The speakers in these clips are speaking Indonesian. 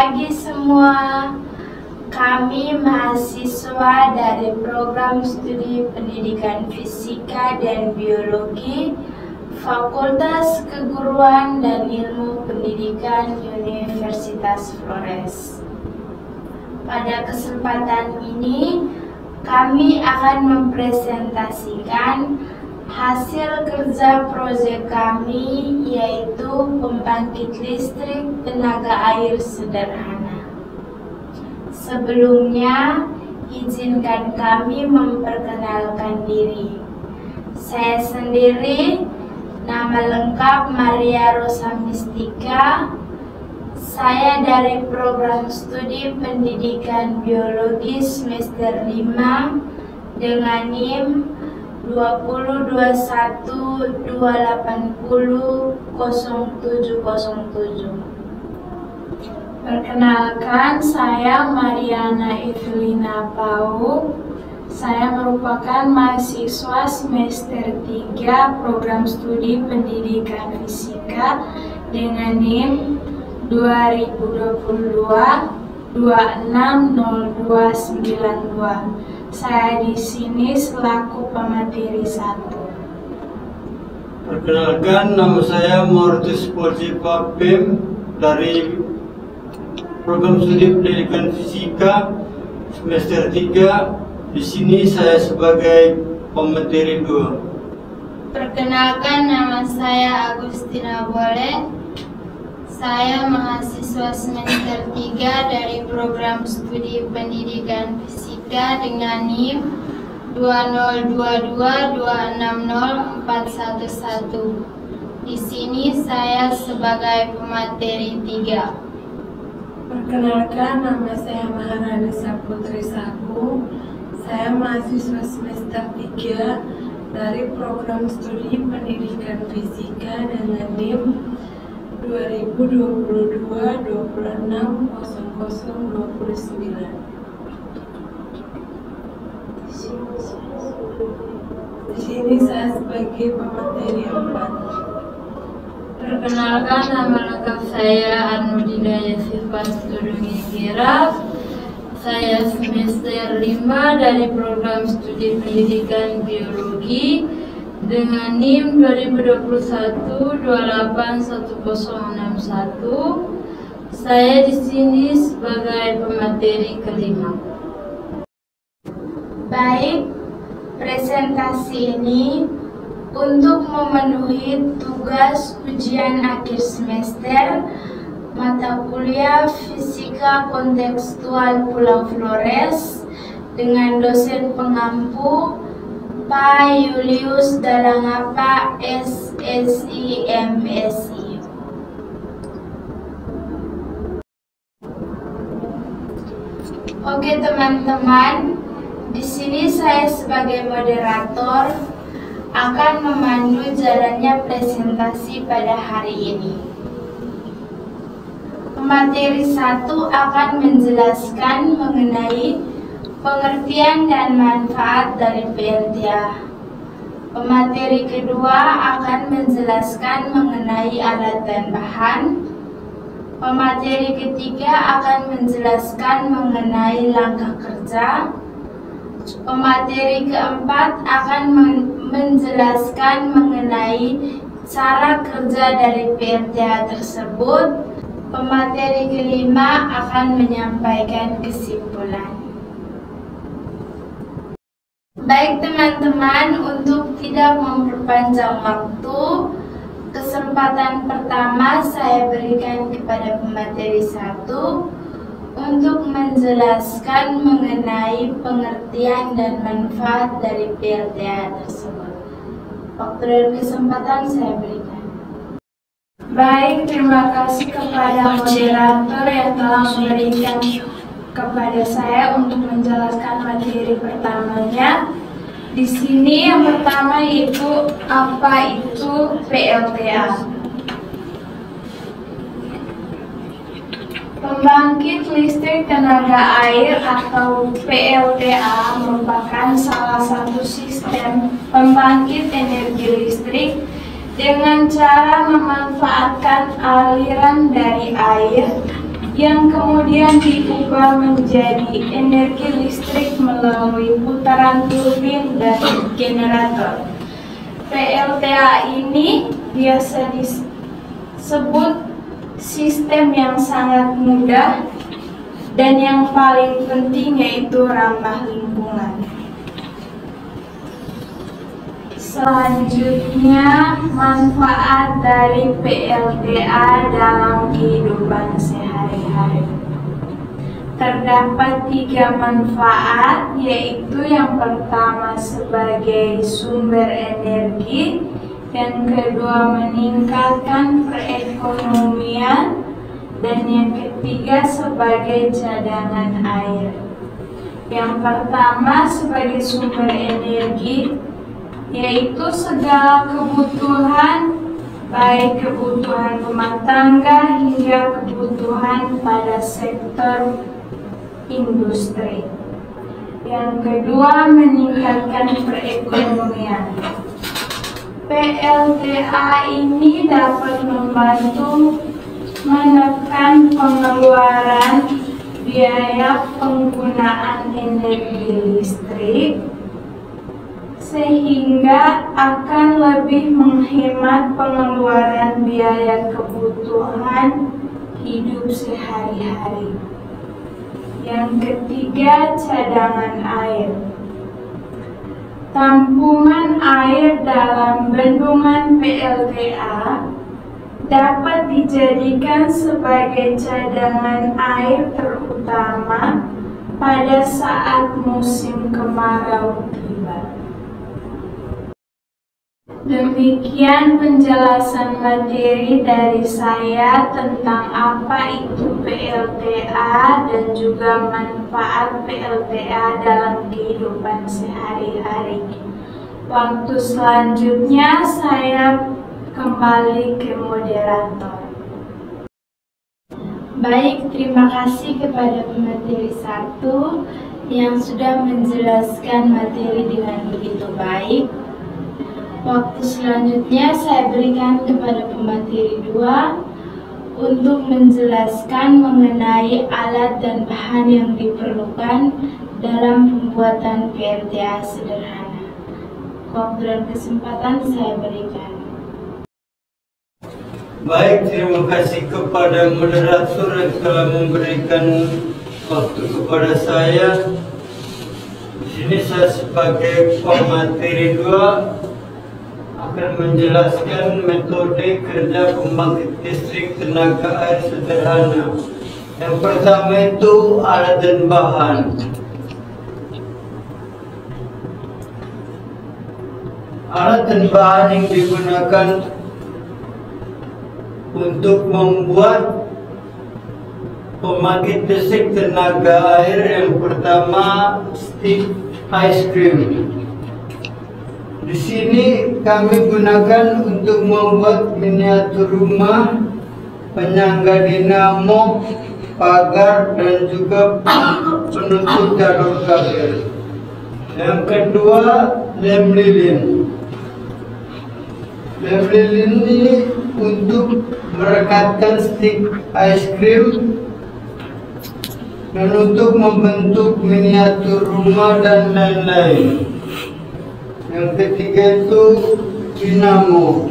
pagi semua. Kami mahasiswa dari program studi pendidikan fisika dan biologi Fakultas Keguruan dan Ilmu Pendidikan Universitas Flores. Pada kesempatan ini, kami akan mempresentasikan hasil kerja proyek kami, yaitu pembangkit listrik tenaga air sederhana. Sebelumnya, izinkan kami memperkenalkan diri. Saya sendiri, nama lengkap Maria Rosa Mistika. Saya dari program studi pendidikan biologi semester 5 dengan NIM 2021-280-0707. Perkenalkan, saya Mariana Evelina Pau. Saya merupakan mahasiswa semester 3 program studi pendidikan fisika dengan NIM 2022-260292. Saya di sini selaku pemateri 1. Perkenalkan, nama saya Mortis Polsipa Pim dari program studi pendidikan fisika semester 3. Di sini saya sebagai pemateri 2. Perkenalkan, nama saya Agustina Boleh. Saya mahasiswa semester 3 dari program studi pendidikan fisika dengan NIM 2022-260-411. Di sini saya sebagai pemateri 3. Perkenalkan, nama saya Maharani Saputri Saku. Saya mahasiswa semester 3 dari program studi pendidikan fisika dengan NIM 2022-26-0029. Di sini saya sebagai pemateri 4. Perkenalkan, nama lengkap saya Anudina Yasifan Studungi Giraf. Saya semester 5 dari program studi pendidikan biologi dengan NIM 2021-281061. Saya di sini sebagai pemateri kelima. Baik, presentasi ini untuk memenuhi tugas ujian akhir semester mata kuliah Fisika Kontekstual Pulau Flores dengan dosen pengampu Pak Julius Dalangapa SSI MSI. Oke teman-teman, di sini saya sebagai moderator akan memandu jalannya presentasi pada hari ini. Pemateri 1 akan menjelaskan mengenai pengertian dan manfaat dari PLTA. Pemateri kedua akan menjelaskan mengenai alat dan bahan. Pemateri ketiga akan menjelaskan mengenai langkah kerja. Pemateri keempat akan menjelaskan mengenai cara kerja dari PLTA tersebut. Pemateri kelima akan menyampaikan kesimpulan. Baik teman-teman, untuk tidak memperpanjang waktu, kesempatan pertama saya berikan kepada pemateri 1 untuk menjelaskan mengenai pengertian dan manfaat dari PLTA tersebut. Waktu dan kesempatan saya berikan. Baik, terima kasih kepada moderator yang telah memberikan kepada saya untuk menjelaskan materi pertamanya. Di sini yang pertama yaitu apa itu PLTA. Pembangkit listrik tenaga air atau PLTA merupakan salah satu sistem pembangkit energi listrik dengan cara memanfaatkan aliran dari air yang kemudian diubah menjadi energi listrik melalui putaran turbin dan generator. PLTA ini biasa disebut sistem yang sangat mudah dan yang paling penting yaitu ramah lingkungan. Selanjutnya, manfaat dari PLTA dalam kehidupan sehari-hari. Terdapat 3 manfaat, yaitu yang pertama sebagai sumber energi, yang kedua meningkatkan perekonomian, dan yang ketiga sebagai cadangan air. Yang pertama sebagai sumber energi, yaitu segala kebutuhan, baik kebutuhan rumah tangga hingga kebutuhan pada sektor industri. Yang kedua, meningkatkan perekonomian. PLTA ini dapat membantu menekan pengeluaran biaya penggunaan energi listrik, sehingga akan lebih menghemat pengeluaran biaya kebutuhan hidup sehari-hari. Yang ketiga, cadangan air. Tampungan air dalam bendungan PLTA dapat dijadikan sebagai cadangan air terutama pada saat musim kemarau tiba. Demikian penjelasan materi dari saya tentang apa itu PLTA dan juga manfaat PLTA dalam kehidupan sehari-hari. Waktu selanjutnya saya kembali ke moderator. Baik, terima kasih kepada pemateri 1 yang sudah menjelaskan materi dengan begitu baik. Waktu selanjutnya saya berikan kepada pemateri 2 untuk menjelaskan mengenai alat dan bahan yang diperlukan dalam pembuatan PLTA sederhana. Waktu dan kesempatan saya berikan. Baik, terima kasih kepada moderator yang telah memberikan waktu kepada saya. Di sini saya sebagai pemateri 2 akan menjelaskan metode kerja pembangkit listrik tenaga air sederhana. Yang pertama itu alat dan bahan. Alat dan bahan yang digunakan untuk membuat pembangkit listrik tenaga air, yang pertama stick ice cream. Di sini kami gunakan untuk membuat miniatur rumah, penyangga dinamo, pagar, dan juga penutup jalur kabel. Yang kedua, lem lilin. Lem lilin ini untuk merekatkan stick ice cream dan untuk membentuk miniatur rumah dan lain-lain. Yang ketiga itu dinamo.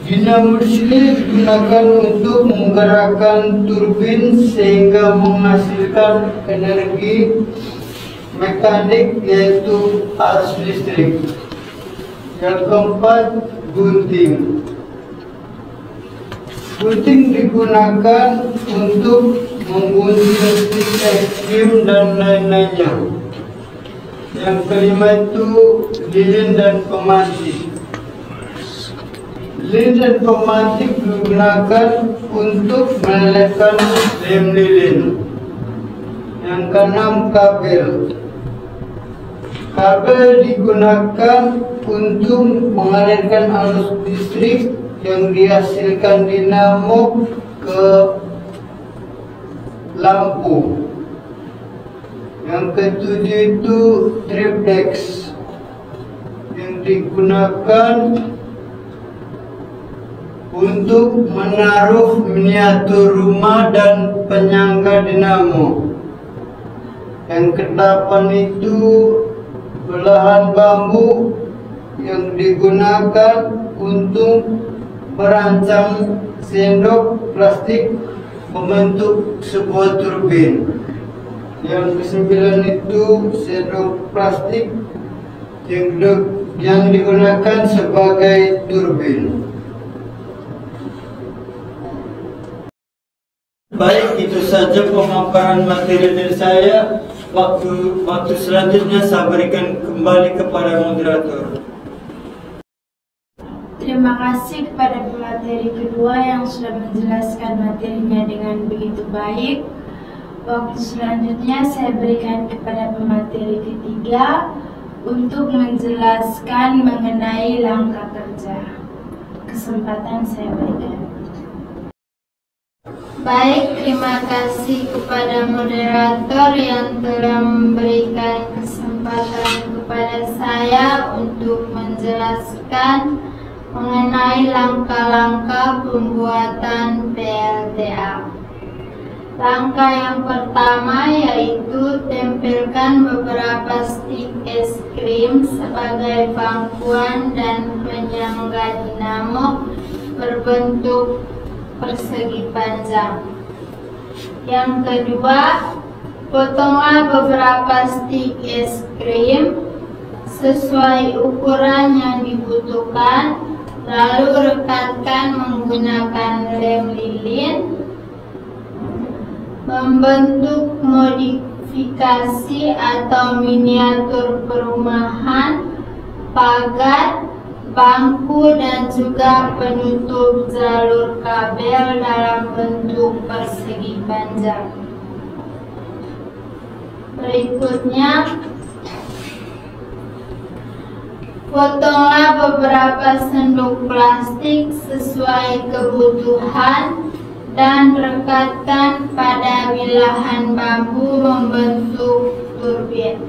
Dinamo di sini digunakan untuk menggerakkan turbin sehingga menghasilkan energi mekanik, yaitu arus listrik. Yang keempat, gunting. Gunting digunakan untuk menggunting stick es krim dan lain-lainnya. Yang kelima itu lilin dan pemantik. Lilin dan pemantik digunakan untuk melelehkan lem lilin. Yang keenam, kabel. Kabel digunakan untuk mengalirkan arus listrik yang dihasilkan dinamo ke lampu. Yang ketujuh itu triplex, yang digunakan untuk menaruh miniatur rumah dan penyangga dinamo. Yang kedelapan itu belahan bambu yang digunakan untuk merancang sendok plastik membentuk sebuah turbin. Yang kesembilan itu sendok plastik yang digunakan sebagai turbin. Baik, itu saja pemaparan materi dari saya. Waktu selanjutnya saya berikan kembali kepada moderator. Terima kasih kepada pemateri kedua yang sudah menjelaskan materinya dengan begitu baik. Waktu selanjutnya saya berikan kepada pemateri ketiga untuk menjelaskan mengenai langkah kerja. Kesempatan saya berikan. Baik, terima kasih kepada moderator yang telah memberikan kesempatan kepada saya untuk menjelaskan mengenai langkah-langkah pembuatan PLTA. Langkah yang pertama yaitu tempelkan beberapa stik es krim sebagai pangkuan dan penyangga dinamo berbentuk persegi panjang. Yang kedua, potonglah beberapa stik es krim sesuai ukuran yang dibutuhkan, lalu rekatkan menggunakan lem lilin. Membentuk modifikasi atau miniatur perumahan, pagar, bangku dan juga penutup jalur kabel dalam bentuk persegi panjang. Berikutnya, potonglah beberapa sendok plastik sesuai kebutuhan dan rekatkan pada bilahan bambu membentuk turbin.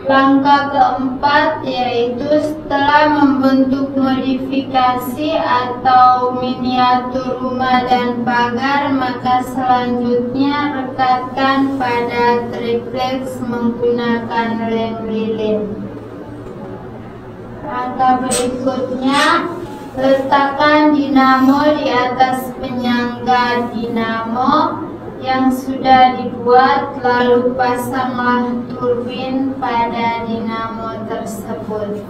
Langkah keempat yaitu setelah membentuk modifikasi atau miniatur rumah dan pagar, maka selanjutnya rekatkan pada triplex menggunakan lem lilin. Langkah berikutnya, letakkan dinamo di atas penyangga dinamo yang sudah dibuat, lalu pasanglah turbin pada dinamo tersebut.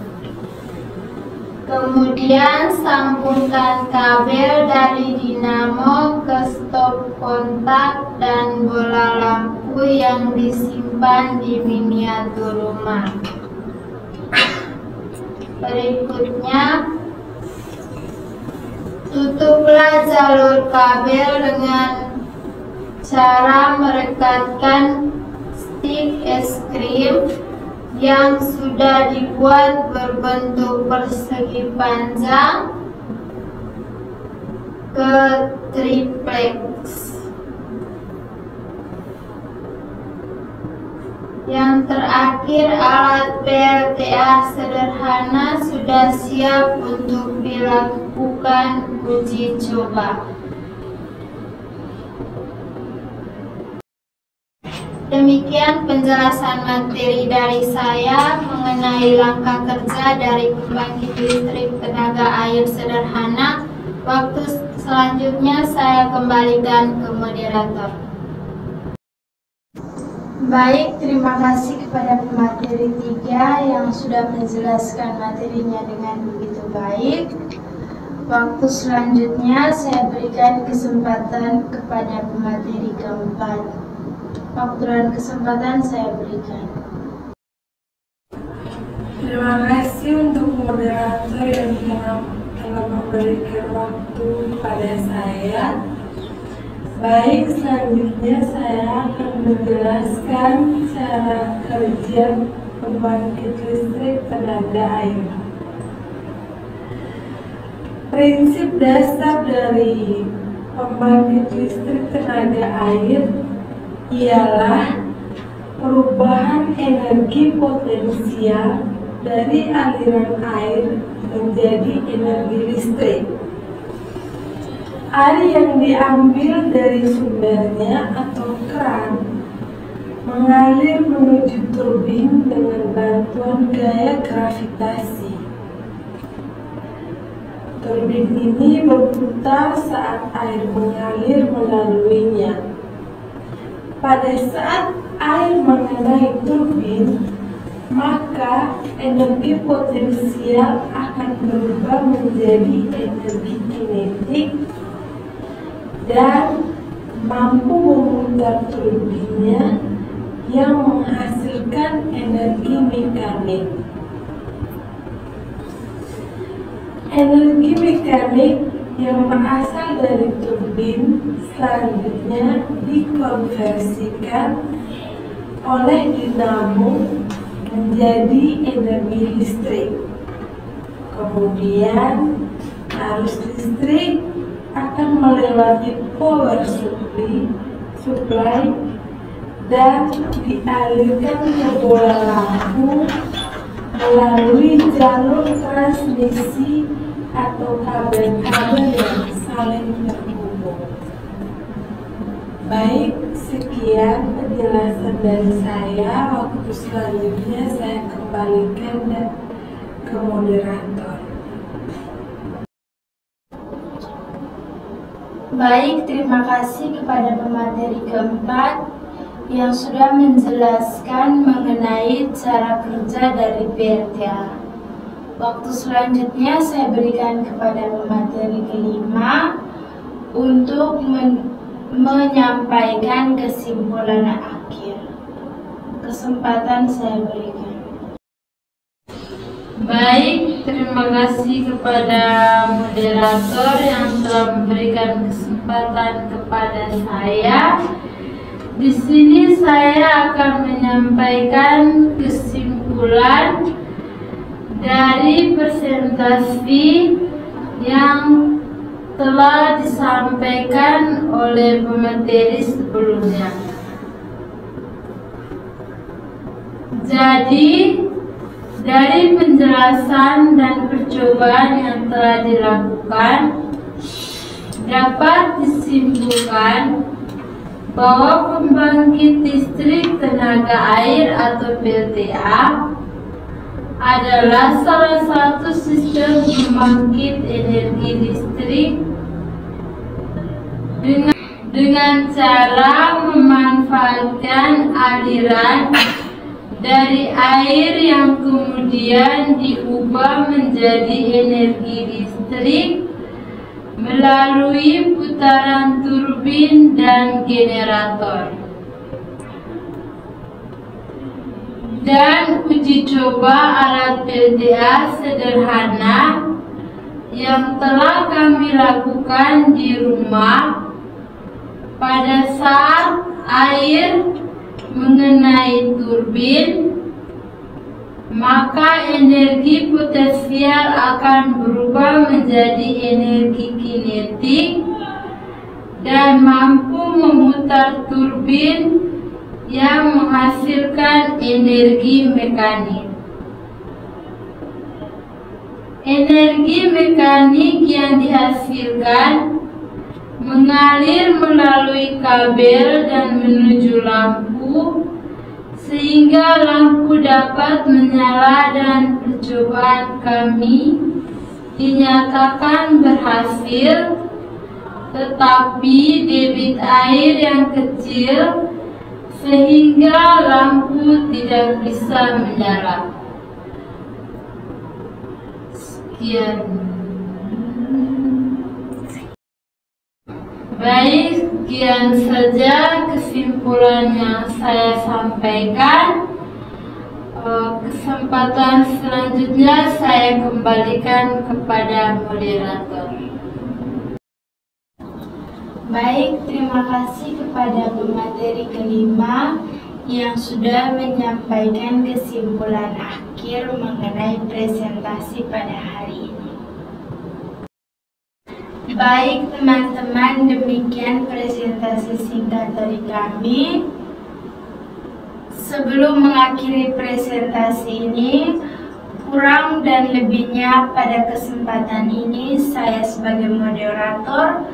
Kemudian sambungkan kabel dari dinamo ke stop kontak dan bola lampu yang disimpan di miniatur rumah. Berikutnya, tutuplah jalur kabel dengan cara merekatkan stik es krim yang sudah dibuat berbentuk persegi panjang ke triplex. Yang terakhir, alat PLTA sederhana sudah siap untuk dilakukan uji coba. Demikian penjelasan materi dari saya mengenai langkah kerja dari pembangkit listrik tenaga air sederhana. Waktu selanjutnya saya kembalikan ke moderator. Baik, terima kasih kepada pemateri 3 yang sudah menjelaskan materinya dengan begitu baik. Waktu selanjutnya saya berikan kesempatan kepada pemateri keempat. Waktu dan kesempatan saya berikan. Terima kasih untuk moderator yang telah memberikan waktu kepada saya. Baik, selanjutnya saya akan menjelaskan cara kerja pembangkit listrik tenaga air. Prinsip dasar dari pembangkit listrik tenaga air ialah perubahan energi potensial dari aliran air menjadi energi listrik. Air yang diambil dari sumbernya atau keran mengalir menuju turbin dengan bantuan gaya gravitasi. Turbin ini berputar saat air mengalir melaluinya. Pada saat air mengenai turbin, maka energi potensial akan berubah menjadi energi kinetik dan mampu memutar turbinnya yang menghasilkan energi mekanik. Energi mekanik yang berasal dari turbin selanjutnya dikonversikan oleh dinamo menjadi energi listrik. Kemudian arus listrik akan melewati power supply dan dialirkan ke bola lampu melalui jalur transmisi atau kabel-kabel yang saling terhubung. Baik, sekian penjelasan dari saya. Waktu selanjutnya saya kembalikan ke moderator. Baik, terima kasih kepada pemateri keempat yang sudah menjelaskan mengenai cara kerja dari PLTA. Waktu selanjutnya saya berikan kepada pemateri kelima untuk menyampaikan kesimpulan akhir. Kesempatan saya berikan. Baik, terima kasih kepada moderator yang telah memberikan kesempatan kepada saya. Di sini saya akan menyampaikan kesimpulan dari presentasi yang telah disampaikan oleh pemateri sebelumnya. Jadi, dari penjelasan dan percobaan yang telah dilakukan, dapat disimpulkan bahwa pembangkit listrik tenaga air atau PLTA adalah salah satu sistem pembangkit energi listrik dengan cara memanfaatkan aliran dari air yang kemudian diubah menjadi energi listrik melalui putaran turbin dan generator. Dan uji coba alat PLTA sederhana yang telah kami lakukan di rumah pada saat air mengenai turbin, maka energi potensial akan berubah menjadi energi kinetik dan mampu memutar turbin yang menghasilkan energi mekanik. Energi mekanik yang dihasilkan mengalir melalui kabel dan menuju lampu sehingga lampu dapat menyala, dan percobaan kami dinyatakan berhasil, tetapi debit air yang kecil sehingga lampu tidak bisa menyala. Sekian. Baik, sekian saja kesimpulan yang saya sampaikan. Kesempatan selanjutnya saya kembalikan kepada moderator. Baik, terima kasih kepada pemateri kelima yang sudah menyampaikan kesimpulan akhir mengenai presentasi pada hari ini. Baik teman-teman, demikian presentasi singkat dari kami. Sebelum mengakhiri presentasi ini, kurang dan lebihnya pada kesempatan ini saya sebagai moderator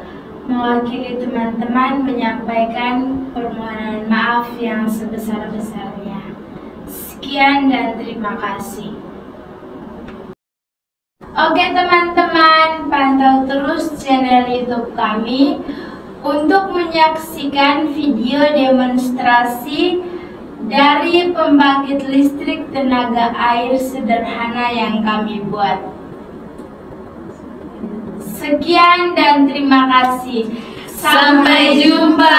mewakili teman-teman menyampaikan permohonan maaf yang sebesar-besarnya. Sekian dan terima kasih. Oke teman-teman, pantau terus channel YouTube kami untuk menyaksikan video demonstrasi dari pembangkit listrik tenaga air sederhana yang kami buat. Sekian dan terima kasih. Sampai jumpa.